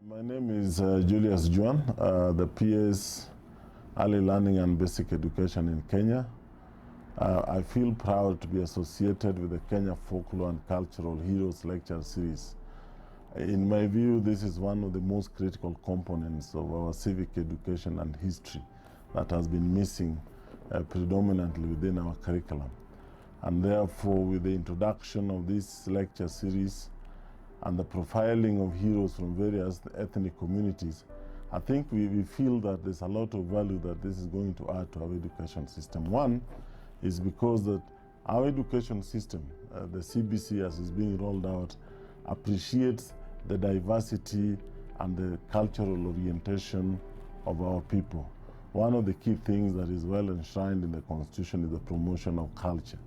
My name is Julius Juan, the PS Early Learning and Basic Education in Kenya. I feel proud to be associated with the Kenya Folklore and Cultural Heroes Lecture Series. In my view, this is one of the most critical components of our civic education and history that has been missing predominantly within our curriculum. And therefore, with the introduction of this lecture series and the profiling of heroes from various ethnic communities, I think we feel that there's a lot of value that this is going to add to our education system. One is because that our education system, the CBC as is being rolled out, appreciates the diversity and the cultural orientation of our people. One of the key things that is well enshrined in the Constitution is the promotion of culture.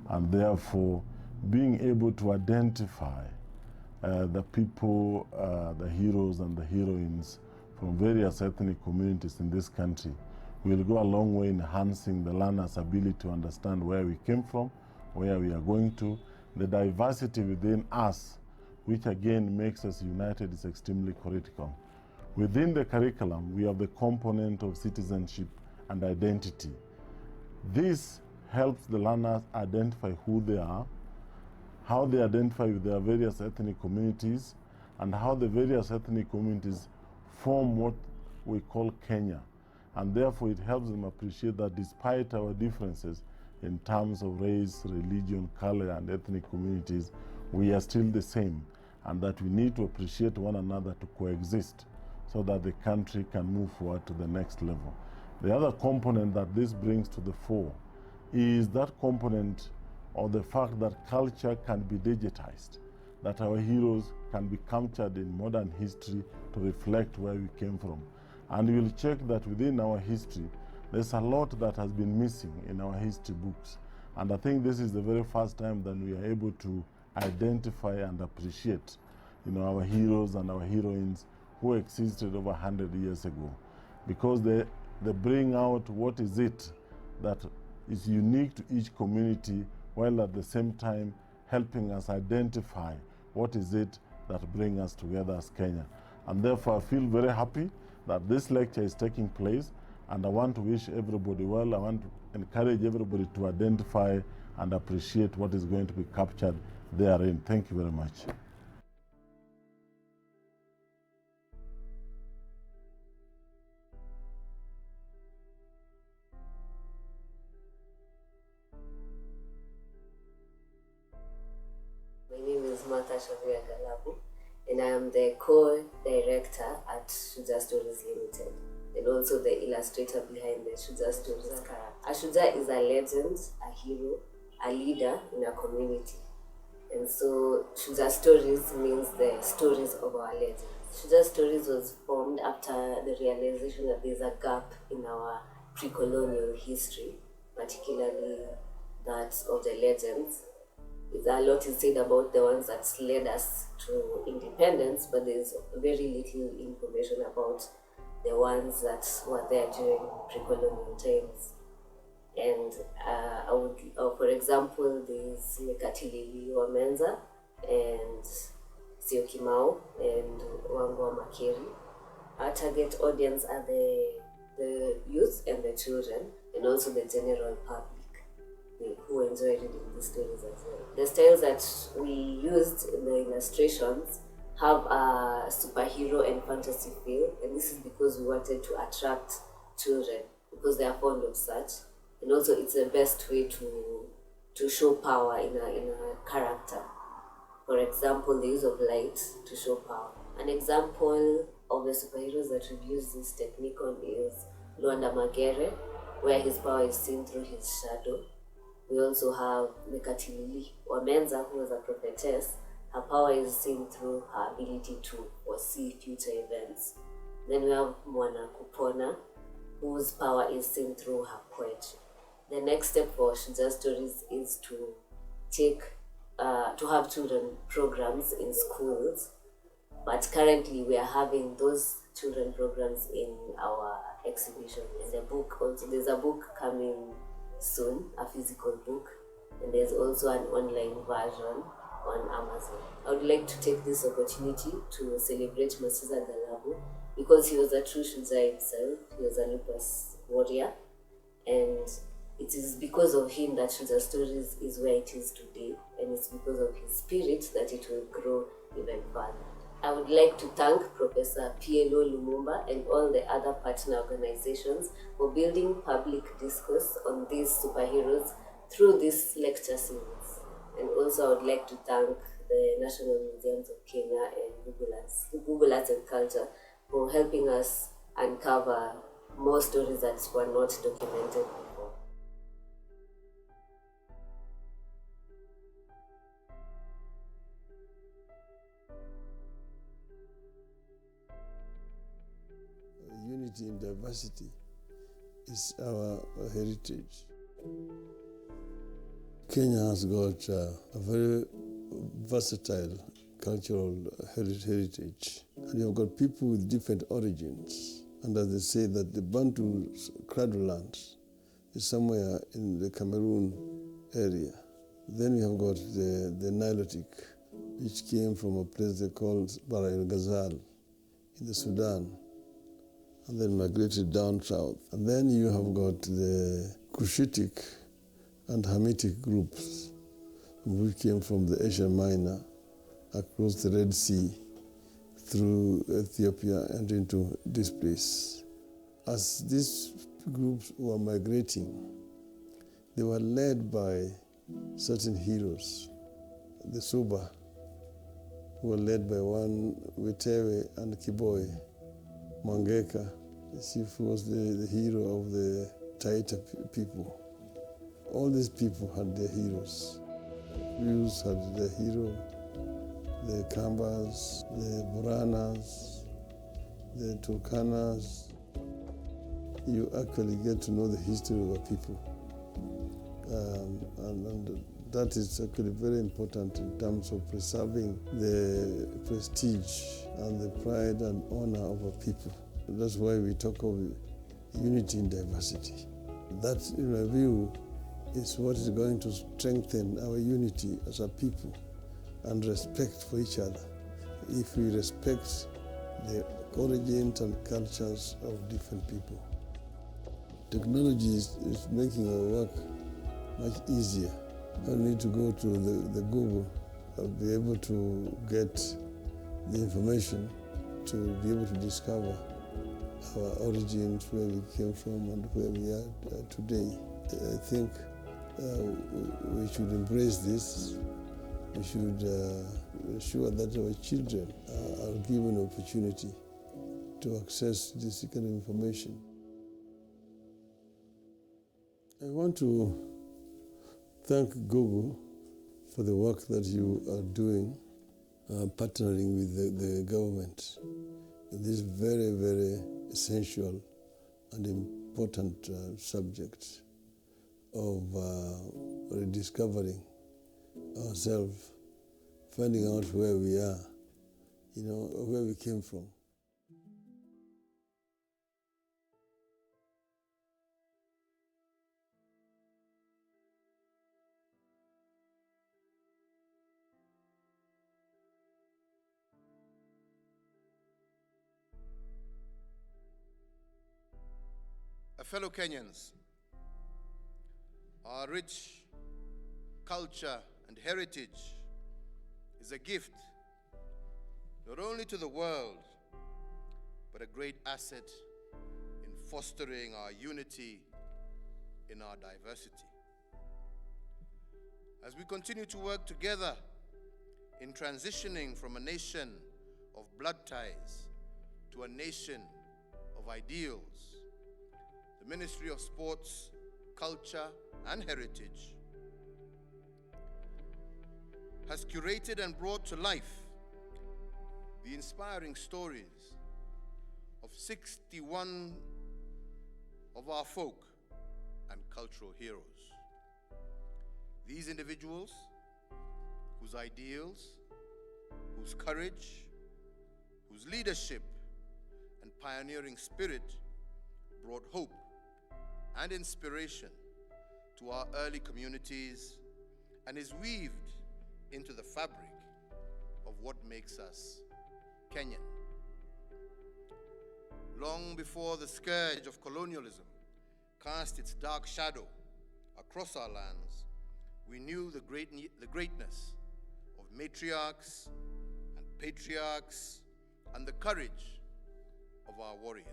And therefore, being able to identify the people, the heroes and the heroines from various ethnic communities in this country will go a long way in enhancing the learner's ability to understand where we came from, where we are going to. The diversity within us, which again makes us united, is extremely critical. Within the curriculum, we have the component of citizenship and identity. This helps the learners identify who they are, how they identify with their various ethnic communities, and how the various ethnic communities form what we call Kenya. And therefore it helps them appreciate that despite our differences in terms of race, religion, color, and ethnic communities, we are still the same, and that we need to appreciate one another to coexist so that the country can move forward to the next level. The other component that this brings to the fore is that component of the fact that culture can be digitized, that our heroes can be captured in modern history to reflect where we came from. And we'll check that within our history, there's a lot that has been missing in our history books. And I think this is the very first time that we are able to identify and appreciate, our heroes and our heroines who existed over 100 years ago. Because they bring out what is it that is unique to each community, while at the same time helping us identify what is it that brings us together as Kenya. And therefore I feel very happy that this lecture is taking place, and I want to wish everybody well. I want to encourage everybody to identify and appreciate what is going to be captured therein. Thank you very much. My name is Mekatilili, and I am the co-director at Mashujaa Stories Limited, and also the illustrator behind the Mashujaa Stories character. Mashujaa is a legend, a hero, a leader in a community. And so Mashujaa Stories means the stories of our legends. Mashujaa Stories was formed after the realization that there's a gap in our pre-colonial history, particularly that of the legends. A lot is said about the ones that led us to independence, but there's very little information about the ones that were there during pre-colonial times. And for example, there's Mekatilili and Siokimau and Magere. Our target audience are the youth and the children, and also the general public who enjoy reading the stories as well. The styles that we used in the illustrations have a superhero and fantasy feel, and this is because we wanted to attract children because they are fond of such, and also it's the best way to show power in a character. For example, the use of light to show power. An example of the superheroes that we've used this technique on is Luanda Magere, where his power is seen through his shadow. We also have Mekatilili, who is a prophetess. Her power is seen through her ability to foresee future events. Then we have Mwana, Kupona, whose power is seen through her poetry. The next step for Mashujaa Stories is to have children programs in schools, but currently we are having those children programs in our exhibition. And the book also, there's a book coming soon, a physical book, and there's also an online version on Amazon. I would like to take this opportunity to celebrate Mashujaa Galabu, because he was a true Shujaa himself. He was a lupus warrior, and it is because of him that Shujaa Stories is where it is today, and it's because of his spirit that it will grow even further. I would like to thank Professor PLO Lumumba and all the other partner organizations for building public discourse on these superheroes through this lecture series. And also I would like to thank the National Museums of Kenya and Google Arts and Culture for helping us uncover more stories that were not documented before. Unity in diversity is our heritage. Kenya has got a very versatile cultural heritage, and you have got people with different origins. And as they say that the Bantu cradle land is somewhere in the Cameroon area. Then we have got the Nilotic, which came from a place they called Bara el Ghazal in the Sudan, and then migrated down south. And then you have got the Cushitic and Hamitic groups, which came from the Asia Minor across the Red Sea through Ethiopia and into this place. As these groups were migrating, they were led by certain heroes. The Suba, who were led by one Witewe and Kiboy. Mangeka, she was the hero of the Taita people. All these people had their heroes. Yus had their hero, the Kambas, the Buranas, the Turkanas. You actually get to know the history of a people. And that is actually very important in terms of preserving the prestige and the pride and honor of a people. That's why we talk of unity in diversity. That, in my view, is what is going to strengthen our unity as a people and respect for each other. If we respect the origins and cultures of different people. Technology is making our work much easier. I don't need to go to the Google. I'll be able to get the information to be able to discover our origins, where we came from and where we are today. I think we should embrace this. We should ensure that our children are given opportunity to access this kind of information. I want to thank Google for the work that you are doing, partnering with the government in this very, very essential and important subject of rediscovering ourselves, finding out where we are, where we came from. Fellow Kenyans, our rich culture and heritage is a gift not only to the world, but a great asset in fostering our unity in our diversity. As we continue to work together in transitioning from a nation of blood ties to a nation of ideals, the Ministry of Sports, Culture, and Heritage has curated and brought to life the inspiring stories of 61 of our folk and cultural heroes. These individuals, whose ideals, whose courage, whose leadership and pioneering spirit brought hope and inspiration to our early communities and is weaved into the fabric of what makes us Kenyan. long before the scourge of colonialism cast its dark shadow across our lands, we knew the greatness of matriarchs and patriarchs and the courage of our warriors.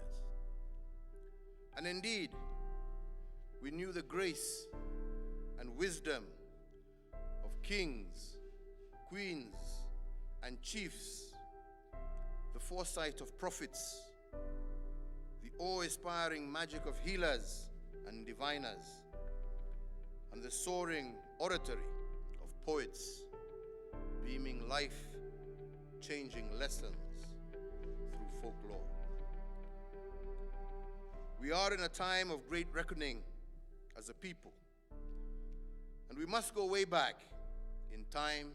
And indeed, we knew the grace and wisdom of kings, queens, and chiefs, the foresight of prophets, the awe-inspiring magic of healers and diviners, and the soaring oratory of poets, beaming life-changing lessons through folklore. We are in a time of great reckoning as a people, and we must go way back in time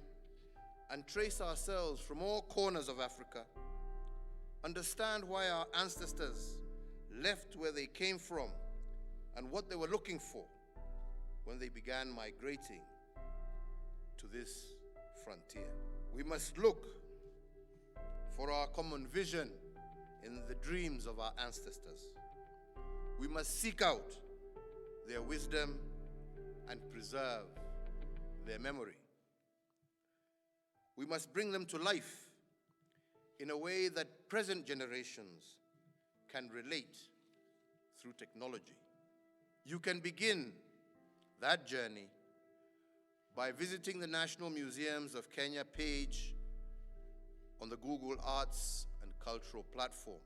and trace ourselves from all corners of Africa, understand why our ancestors left where they came from and what they were looking for when they began migrating to this frontier. We must look for our common vision in the dreams of our ancestors. We must seek out their wisdom and preserve their memory. We must bring them to life in a way that present generations can relate through technology. You can begin that journey by visiting the National Museums of Kenya page on the Google Arts and Cultural platform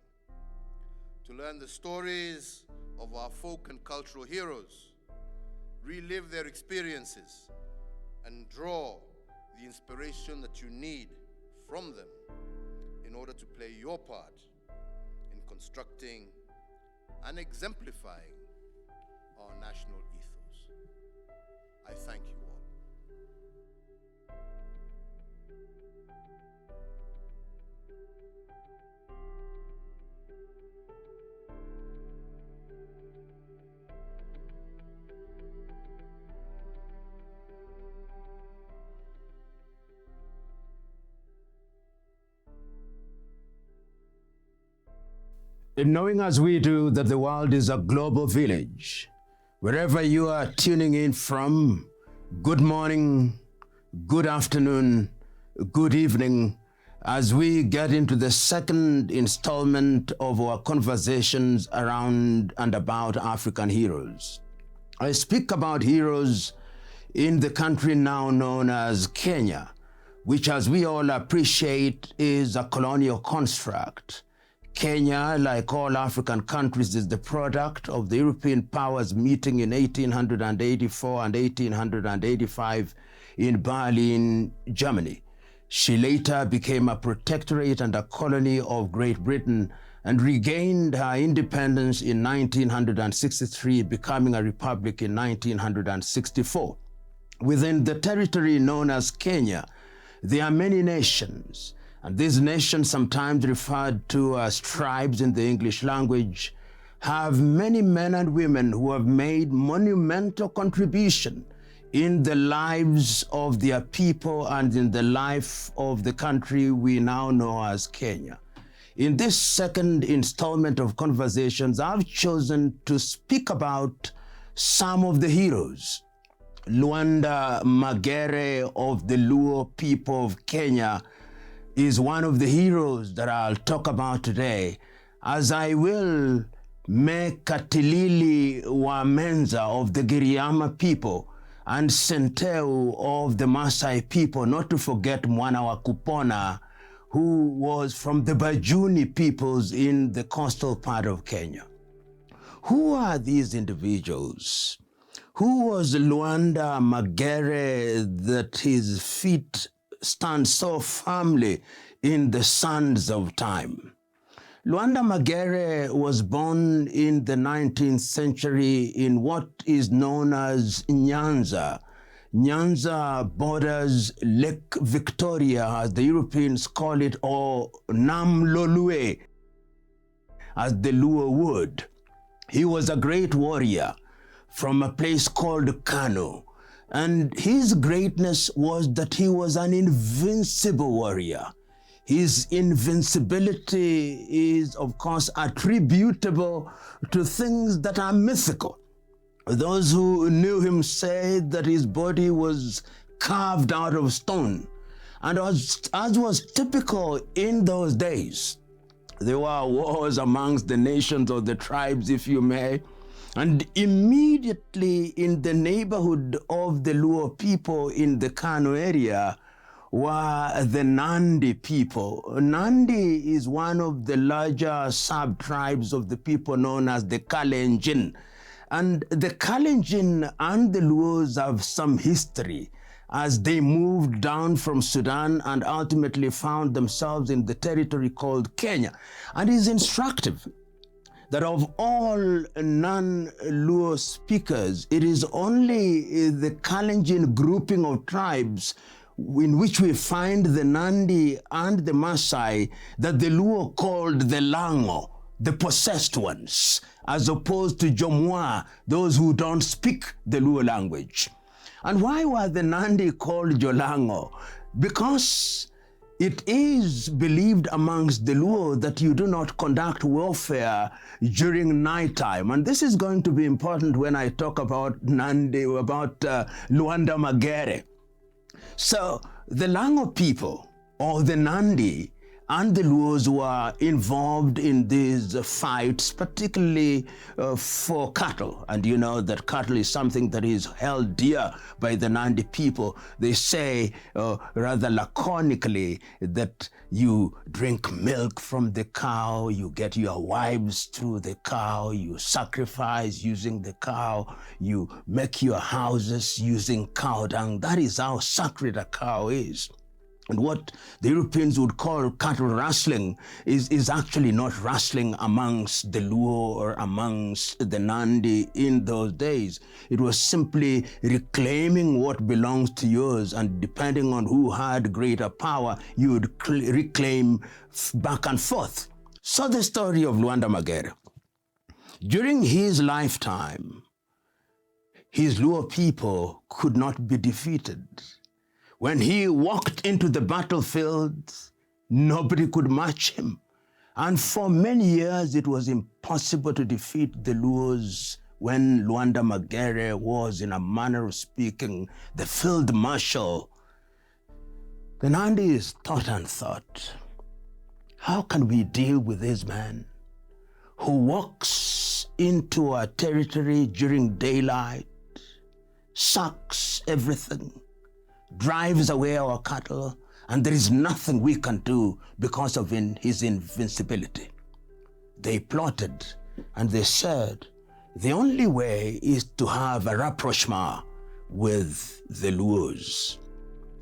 to learn the stories of our folk and cultural heroes, relive their experiences, and draw the inspiration that you need from them in order to play your part in constructing and exemplifying our national ethos. I thank you all. Knowing as we do that the world is a global village, wherever you are tuning in from, good morning, good afternoon, good evening, as we get into the second installment of our conversations around and about African heroes. I speak about heroes in the country now known as Kenya, which, as we all appreciate, is a colonial construct. Kenya, like all African countries, is the product of the European powers meeting in 1884 and 1885 in Berlin, Germany. She later became a protectorate and a colony of Great Britain and regained her independence in 1963, becoming a republic in 1964. Within the territory known as Kenya, there are many nations. And these nations, sometimes referred to as tribes in the English language, have many men and women who have made monumental contribution in the lives of their people and in the life of the country we now know as Kenya. In this second installment of conversations, I've chosen to speak about some of the heroes. Luanda Magere of the Luo people of Kenya is one of the heroes that I'll talk about today, as I will Mekatilili Wamenza of the Giriama people and Senteu of the Maasai people, not to forget Mwana Kupona, who was from the Bajuni peoples in the coastal part of Kenya. Who are these individuals? Who was Luanda Magere that his feet stand so firmly in the sands of time? Luanda Magere was born in the 19th century in what is known as Nyanza. Nyanza borders Lake Victoria, as the Europeans call it, or Namlolue, as the Luo would. He was a great warrior from a place called Kano. And his greatness was that he was an invincible warrior. His invincibility is, of course, attributable to things that are mythical. Those who knew him say that his body was carved out of stone. And as was typical in those days, there were wars amongst the nations or the tribes, if you may. And immediately in the neighborhood of the Luo people in the Kano area were the Nandi people. Nandi is one of the larger sub-tribes of the people known as the Kalenjin. And the Kalenjin and the Luos have some history as they moved down from Sudan and ultimately found themselves in the territory called Kenya. And it's instructive that of all non-Luo speakers, it is only the Kalenjin grouping of tribes in which we find the Nandi and the Maasai that the Luo called the Lango, the possessed ones, as opposed to Jomwa, those who don't speak the Luo language. And why were the Nandi called Jolango? Because it is believed amongst the Luo that you do not conduct warfare during nighttime. And this is going to be important when I talk about Nandi, about Luanda Magere. So the Lango people, or the Nandi, and the Luos were involved in these fights, particularly for cattle. And you know that cattle is something that is held dear by the Nandi people. They say rather laconically that you drink milk from the cow, you get your wives through the cow, you sacrifice using the cow, you make your houses using cow dung. That is how sacred a cow is. And what the Europeans would call cattle rustling is actually not rustling amongst the Luo or amongst the Nandi in those days. It was simply reclaiming what belongs to yours, and depending on who had greater power, you would reclaim back and forth. So the story of Luanda Magere. During his lifetime, his Luo people could not be defeated. When he walked into the battlefield, nobody could match him. And for many years, it was impossible to defeat the Luos when Luanda Magere was, in a manner of speaking, the field marshal. The Nandis thought and thought, how can we deal with this man who walks into our territory during daylight, sucks everything, drives away our cattle, and there is nothing we can do because of his invincibility? They plotted and they said, the only way is to have a rapprochement with the Luos.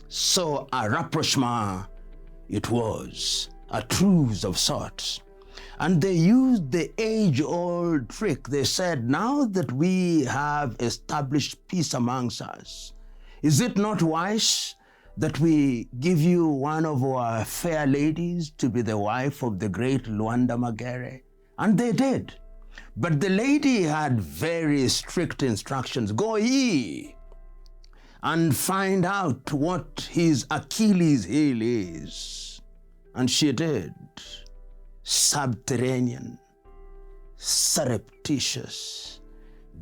So a rapprochement it was, a truce of sorts. And they used the age-old trick. They said, now that we have established peace amongst us, is it not wise that we give you one of our fair ladies to be the wife of the great Luanda Magere? And they did. But the lady had very strict instructions. Go ye and find out what his Achilles heel is. And she did. Subterranean, surreptitious,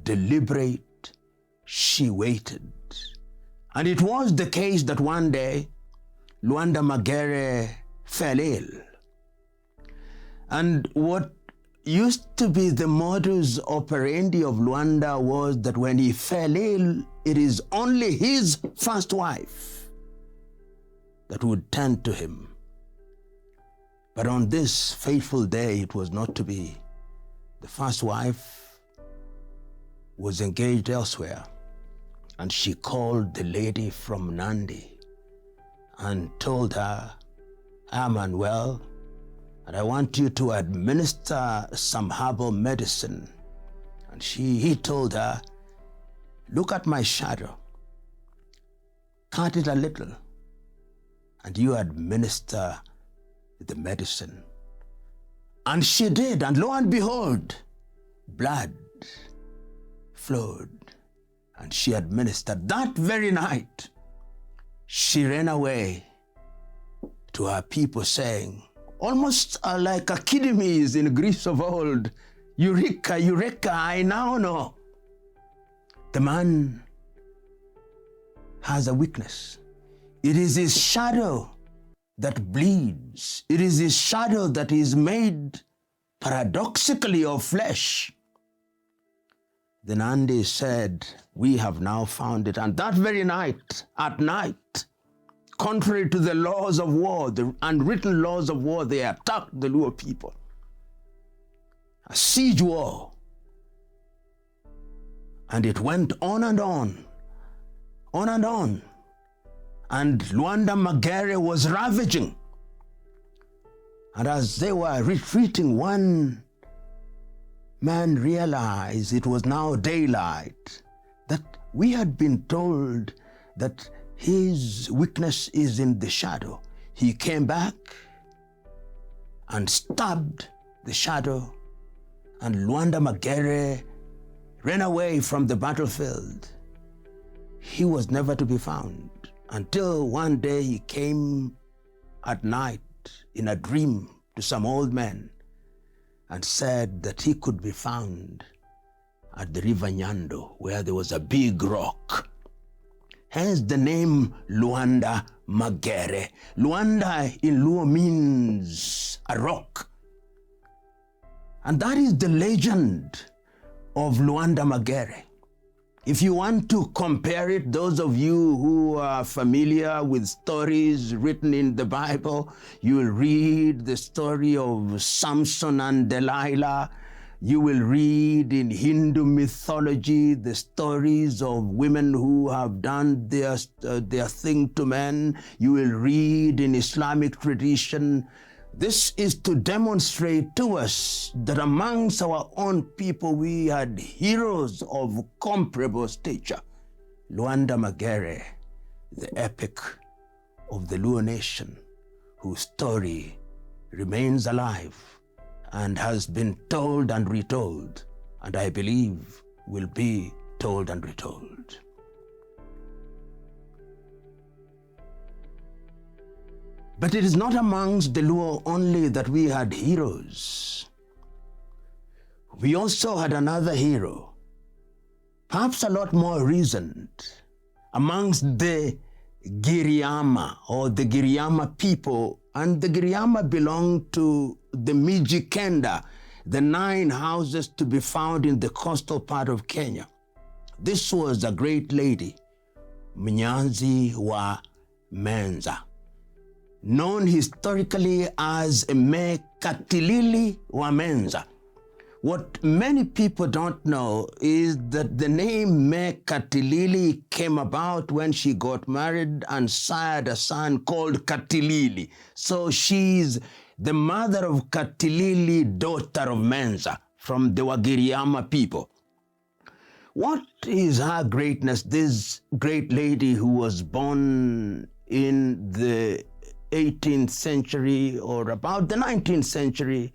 deliberate, she waited. And it was the case that one day, Luanda Magere fell ill. And what used to be the modus operandi of Luanda was that when he fell ill, it is only his first wife that would tend to him. But on this fateful day, it was not to be. The first wife was engaged elsewhere, and she called the lady from Nandi and told her, I'm unwell, and I want you to administer some herbal medicine. And he told her, look at my shadow, cut it a little, and you administer the medicine. And she did, and lo and behold, blood flowed, and she administered. That very night, she ran away to her people saying, almost like Archimedes in Greece of old, Eureka, Eureka, I now know. The man has a weakness. It is his shadow that bleeds. It is his shadow that is made paradoxically of flesh. Then Andy said, we have now found it. And that very night, at night, contrary to the laws of war, the unwritten laws of war, they attacked the Luo people. A siege war. And it went on and on, on and on. And Luanda Magere was ravaging. And as they were retreating, one man realized it was now daylight, that we had been told that his weakness is in the shadow. He came back and stabbed the shadow, and Luanda Magere ran away from the battlefield. He was never to be found until one day he came at night in a dream to some old men and said that he could be found at the river Nyando, where there was a big rock. Hence the name Luanda Magere. Luanda in Luo means a rock. And that is the legend of Luanda Magere. If you want to compare it, those of you who are familiar with stories written in the Bible, you will read the story of Samson and Delilah. You will read in Hindu mythology the stories of women who have done their thing to men. You will read in Islamic tradition. This is to demonstrate to us that amongst our own people we had heroes of comparable stature. Luanda Magere, the epic of the Luo nation, whose story remains alive and has been told and retold, and I believe will be told and retold. But it is not amongst the Luo only that we had heroes. We also had another hero, perhaps a lot more recent, amongst the Giriama or the Giriama people. And the Giriama belong to the Mijikenda, the 9 houses to be found in the coastal part of Kenya. This was a great lady, Mnyanzi wa Menza, known historically as Mekatilili wa Menza. What many people don't know is that the name Mekatilili came about when she got married and sired a son called Katilili. So she's the mother of Katilili, daughter of Menza, from the Wagiriama people. What is her greatness? This great lady who was born in the 18th century or about the 19th century,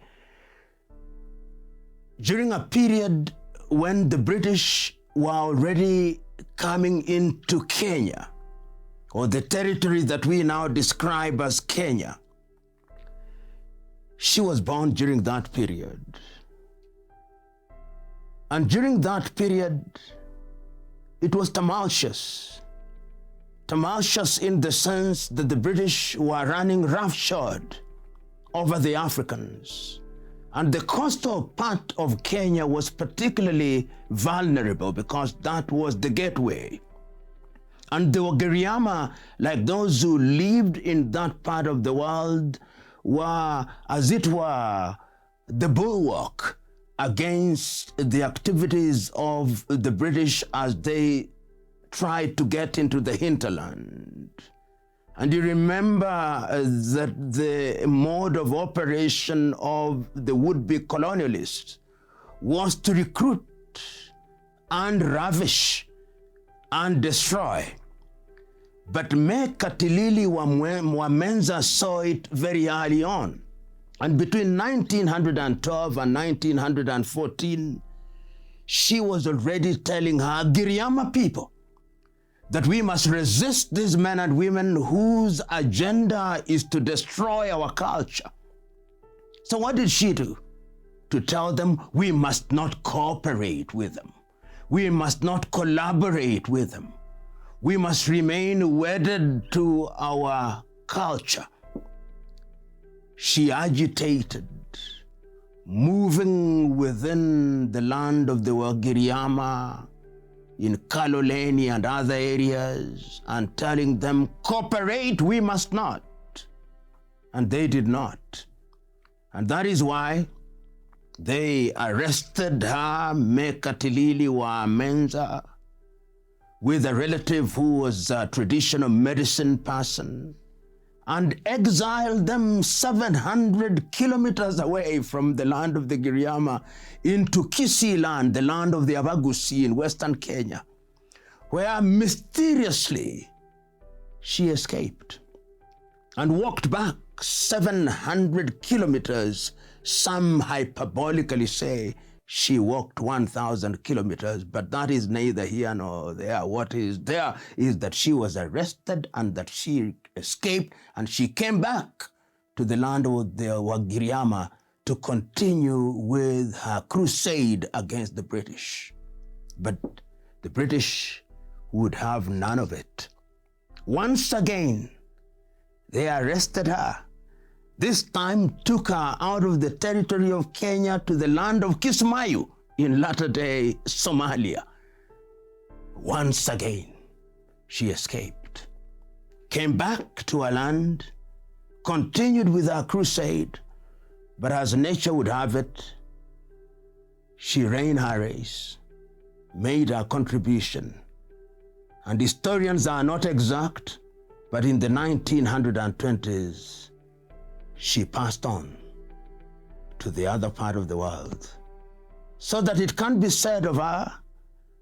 during a period when the British were already coming into Kenya, or the territory that we now describe as Kenya. She was born during that period. And during that period, it was tumultuous. Tumultuous in the sense that the British were running roughshod over the Africans. And the coastal part of Kenya was particularly vulnerable because that was the gateway. And the Wagiriama, like those who lived in that part of the world, were, as it were, the bulwark against the activities of the British as they tried to get into the hinterland. And you remember that the mode of operation of the would-be colonialists was to recruit and ravish and destroy. But Mekatilili wa Menza saw it very early on. And between 1912 and 1914, she was already telling her Giriama people that we must resist these men and women whose agenda is to destroy our culture. So what did she do? To tell them we must not cooperate with them. We must not collaborate with them. We must remain wedded to our culture. She agitated, moving within the land of the Wagiriama, in Kaloleni and other areas, and telling them, cooperate, we must not. And they did not. And that is why they arrested her, Mekatilili wa Menza, with a relative who was a traditional medicine person, and exiled them 700 kilometers away from the land of the Giriama into Kisii land, the land of the Abagusi in Western Kenya, where mysteriously she escaped and walked back 700 kilometers. Some hyperbolically say she walked 1,000 kilometers, but that is neither here nor there. What is there is that she was arrested and that she escaped, and she came back to the land of the Wagiriama to continue with her crusade against the British. But the British would have none of it. Once again, they arrested her. This time took her out of the territory of Kenya to the land of Kismayu in latter-day Somalia. Once again, she escaped, came back to her land, continued with her crusade, but as nature would have it, she ran her race, made her contribution. And historians are not exact, but in the 1920s, she passed on to the other part of the world, so that it can't be said of her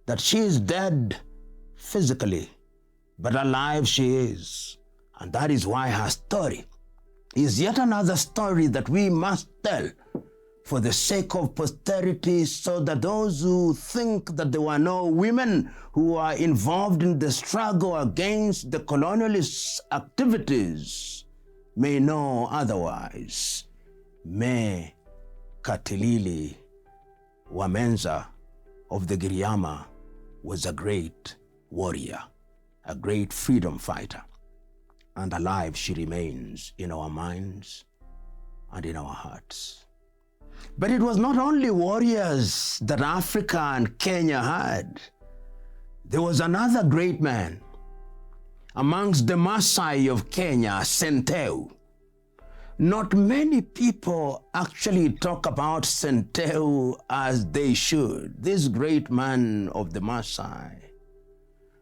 that she is dead physically, but alive she is. And that is why her story is yet another story that we must tell for the sake of posterity, so that those who think that there were no women who are involved in the struggle against the colonialist activities may know otherwise. Mekatilili wa Menza of the Giriama was a great warrior, a great freedom fighter, and alive she remains in our minds and in our hearts. But it was not only warriors that Africa and Kenya had. There was another great man amongst the Maasai of Kenya, Senteu. Not many people actually talk about Senteu as they should. This great man of the Maasai,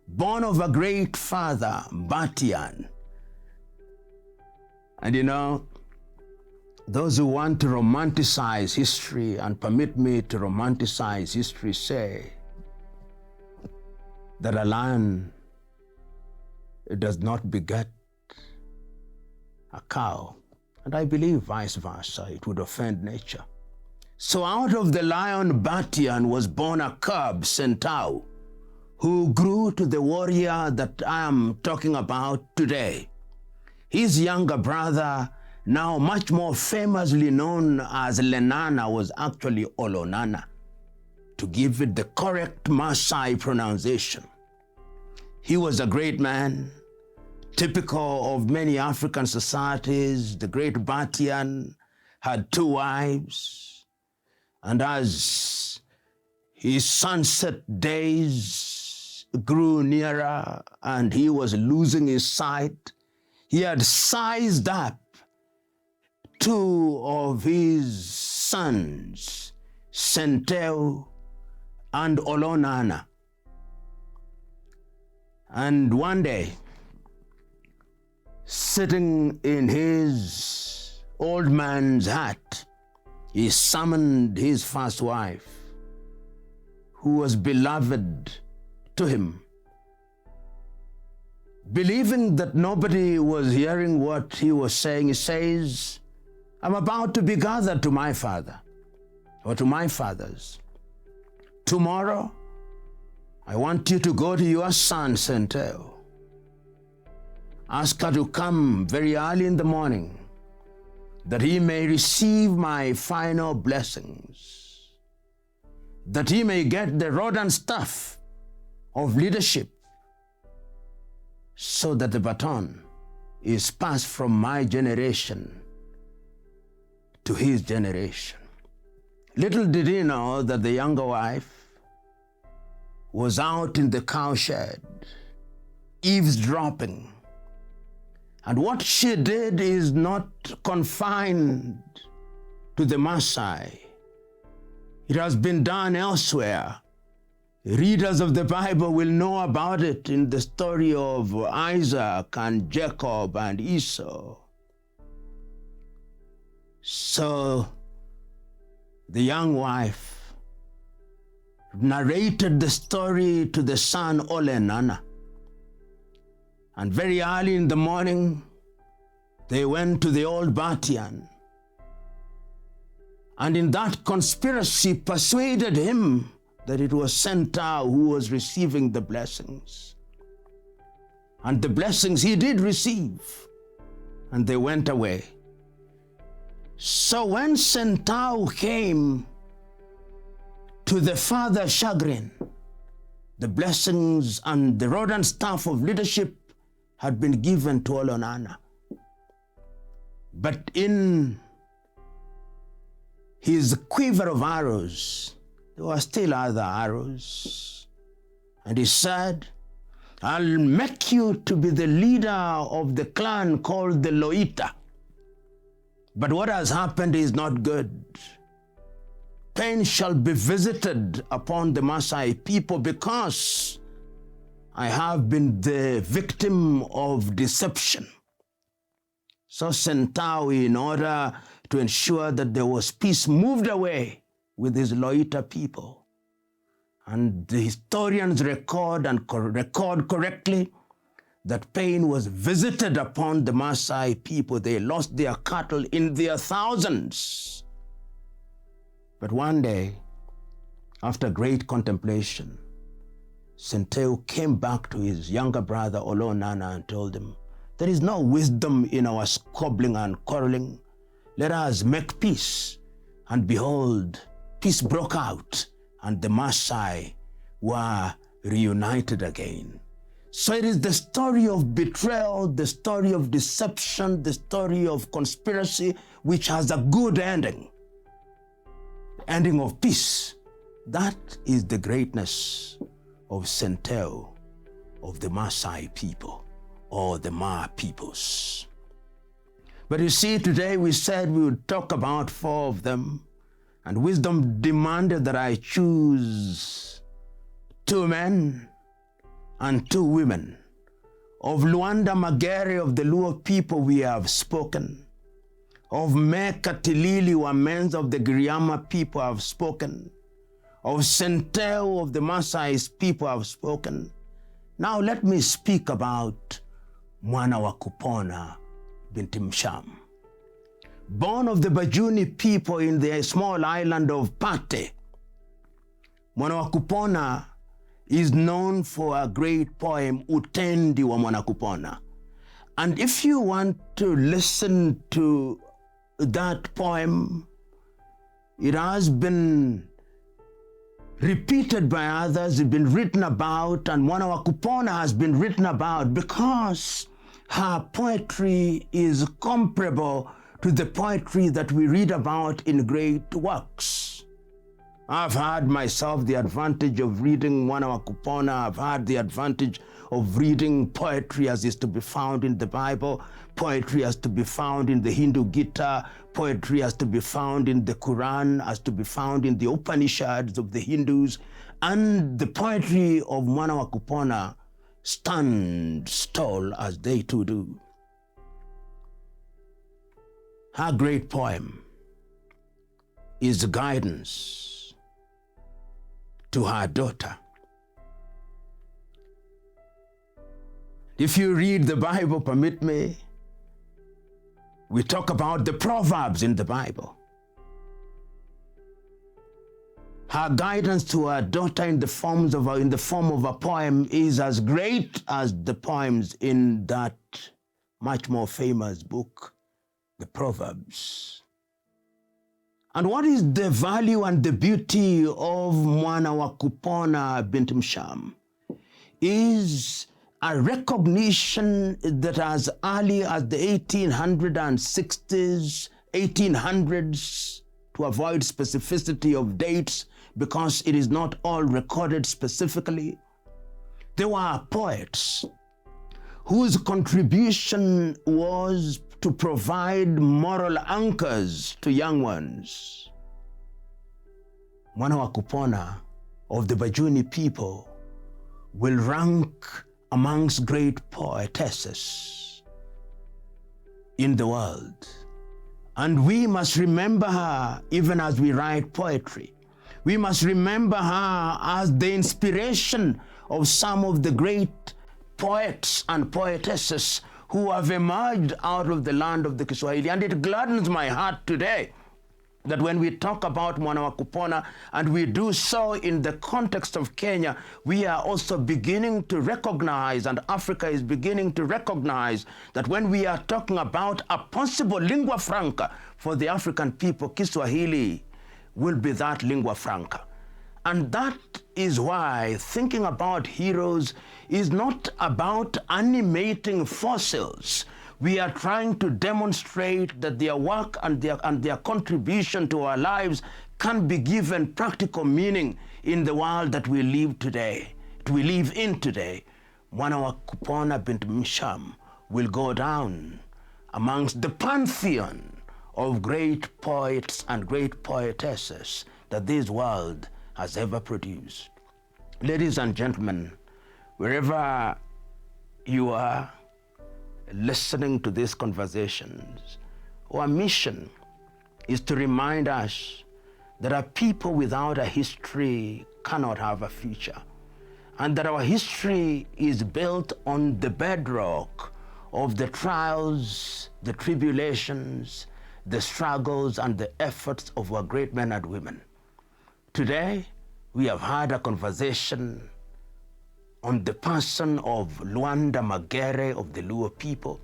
born of a great father, Batian. And you know, those who want to romanticize history, and permit me to romanticize history, say that a lion, it does not beget a cow. And I believe vice versa, it would offend nature. So out of the lion Batian was born a cub, Senteu, who grew to the warrior that I am talking about today. His younger brother, now much more famously known as Lenana, was actually Olonana, to give it the correct Maasai pronunciation. He was a great man, typical of many African societies. The great Batian had 2 wives, and as his sunset days grew nearer and he was losing his sight, he had sized up 2 of his sons, Senteu and Olonana. And one day, sitting in his old man's hut, he summoned his first wife, who was beloved to him. Believing that nobody was hearing what he was saying, he says, I'm about to be gathered to my father, or to my fathers. Tomorrow, I want you to go to your son, Senteu. Ask her to come very early in the morning, that he may receive my final blessings, that he may get the rod and staff of leadership, so that the baton is passed from my generation to his generation. Little did he know that the younger wife was out in the cowshed, eavesdropping. And what she did is not confined to the Maasai. It has been done elsewhere. Readers of the Bible will know about it in the story of Isaac and Jacob and Esau. So the young wife narrated the story to the son Nana. And very early in the morning, they went to the old Batian. And in that conspiracy persuaded him that it was Senteu who was receiving the blessings. And the blessings he did receive, and they went away. So when Senteu came, to the father's chagrin, the blessings and the rod and staff of leadership had been given to Olonana. But in his quiver of arrows, there were still other arrows. And he said, I'll make you to be the leader of the clan called the Loita. But what has happened is not good. Pain shall be visited upon the Maasai people because I have been the victim of deception. So Senteu, in order to ensure that there was peace, moved away with his Loita people. And the historians record correctly that pain was visited upon the Maasai people. They lost their cattle in their thousands. But one day, after great contemplation, Senteu came back to his younger brother Olonana and told him, there is no wisdom in our squabbling and quarreling. Let us make peace. And behold, peace broke out, and the Maasai were reunited again. So it is the story of betrayal, the story of deception, the story of conspiracy, which has a good ending. Ending of peace. That is the greatness of Senteu, of the Maasai people, or the Ma peoples. But you see, today we said we would talk about 4 of them, and wisdom demanded that I choose 2 men and 2 women. Of Luanda Magere of the Luo people we have spoken. Of Mekatilili, Wamens of the Giriama people have spoken. Of Senteu of the Maasai's people have spoken. Now let me speak about Mwana wa Kupona, binti Msham. Born of the Bajuni people in the small island of Pate, Mwana wa Kupona is known for a great poem, Utendi wa Mwana Kupona. And if you want to listen to that poem, it has been repeated by others, it's been written about, and Mwana wa Kupona has been written about because her poetry is comparable to the poetry that we read about in great works. I've had myself the advantage of reading Mwana wa Kupona. I've had the advantage of reading poetry as is to be found in the Bible, poetry as to be found in the Hindu Gita, poetry as to be found in the Quran, as to be found in the Upanishads of the Hindus, and the poetry of Mwana wa Kupona stands tall as they too do. Her great poem is guidance to her daughter. If you read the Bible, permit me, we talk about the Proverbs in the Bible. her guidance to her daughter in the form of a poem is as great as the poems in that much more famous book, the Proverbs. And what is the value and the beauty of Mwana wa Kupona bint Msham is a recognition that as early as the 1860s, 1800s, to avoid specificity of dates because it is not all recorded specifically, there were poets whose contribution was to provide moral anchors to young ones. Mwana wa Kupona of the Bajuni people will rank amongst great poetesses in the world. And we must remember her even as we write poetry. We must remember her as the inspiration of some of the great poets and poetesses who have emerged out of the land of the Kiswahili. And it gladdens my heart today that when we talk about Mwana wa Kupona, and we do so in the context of Kenya, we are also beginning to recognize, and Africa is beginning to recognize, that when we are talking about a possible lingua franca for the African people, Kiswahili will be that lingua franca. And that is why thinking about heroes is not about animating fossils. We are trying to demonstrate that their work and their contribution to our lives can be given practical meaning in the world that we live in today. Mwana wa Kupona bint Msham will go down amongst the pantheon of great poets and great poetesses that this world has ever produced. Ladies and gentlemen, wherever you are listening to these conversations, our mission is to remind us that a people without a history cannot have a future, and that our history is built on the bedrock of the trials, the tribulations, the struggles, and the efforts of our great men and women. Today, we have had a conversation on the person of Luanda Magere of the Luo people,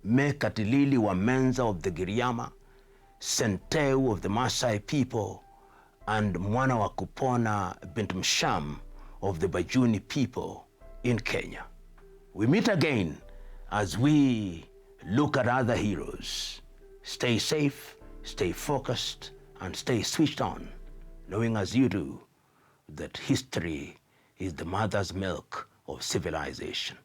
Mekatilili Wamenza of the Giriama, Senteu of the Maasai people, and Mwana wa Kupona bint Msham of the Bajuni people in Kenya. We meet again as we look at other heroes. Stay safe, stay focused, and stay switched on, knowing as you do that history is the mother's milk of civilization.